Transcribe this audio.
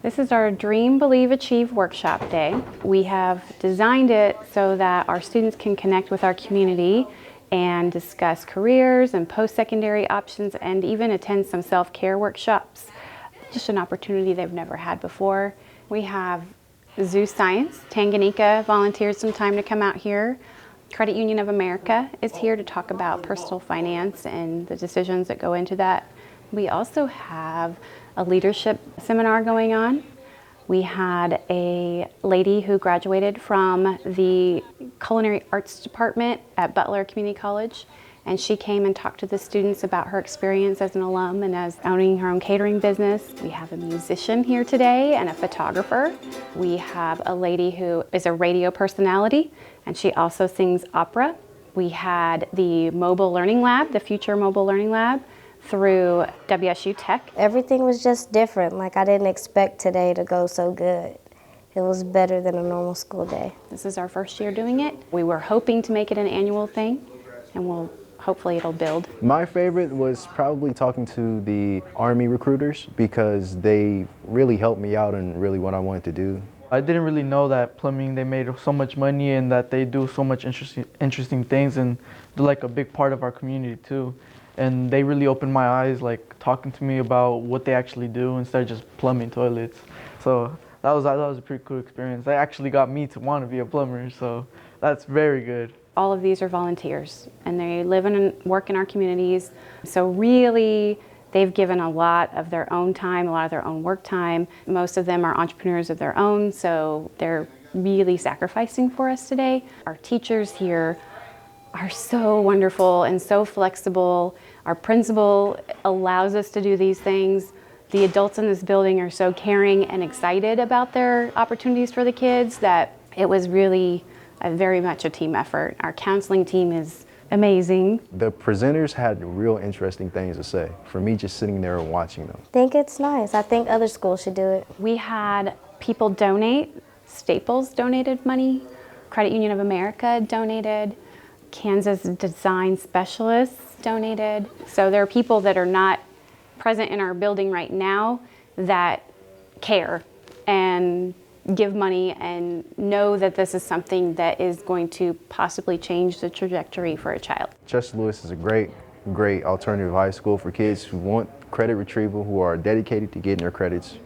This is our Dream, Believe, Achieve workshop day. We have designed it so that our students can connect with our community and discuss careers and post-secondary options and even attend some self-care workshops. Just an opportunity they've never had before. We have Zoo Science. Tanganyika volunteered some time to come out here. Credit Union of America is here to talk about personal finance and the decisions that go into that. We also have a leadership seminar going on. We had a lady who graduated from the Culinary Arts Department at Butler Community College, and she came and talked to the students about her experience as an alum and as owning her own catering business. We have a musician here today and a photographer. We have a lady who is a radio personality, and she also sings opera. We had the Mobile Learning Lab, the Future Mobile Learning Lab, through WSU Tech. Everything was just different. Like, I didn't expect today to go so good. It was better than a normal school day. This is our first year doing it. We were hoping to make it an annual thing, and hopefully it'll build. My favorite was probably talking to the Army recruiters because they really helped me out in really what I wanted to do. I didn't really know that plumbing, they made so much money and that they do so much interesting things, and they're like a big part of our community too. And they really opened my eyes, like talking to me about what they actually do instead of just plumbing toilets. So that was a pretty cool experience. They actually got me to want to be a plumber, so that's very good. All of these are volunteers, and they live and work in our communities. So really, they've given a lot of their own time, a lot of their own work time. Most of them are entrepreneurs of their own, so they're really sacrificing for us today. Our teachers here are so wonderful and so flexible. Our principal allows us to do these things. The adults in this building are so caring and excited about their opportunities for the kids that it was really very much a team effort. Our counseling team is amazing. The presenters had real interesting things to say for me just sitting there and watching them. I think it's nice. I think other schools should do it. We had people donate. Staples donated money. Credit Union of America donated. Kansas Design Specialists donated. So there are people that are not present in our building right now that care and give money and know that this is something that is going to possibly change the trajectory for a child. Chester Lewis is a great alternative high school for kids who want credit retrieval, who are dedicated to getting their credits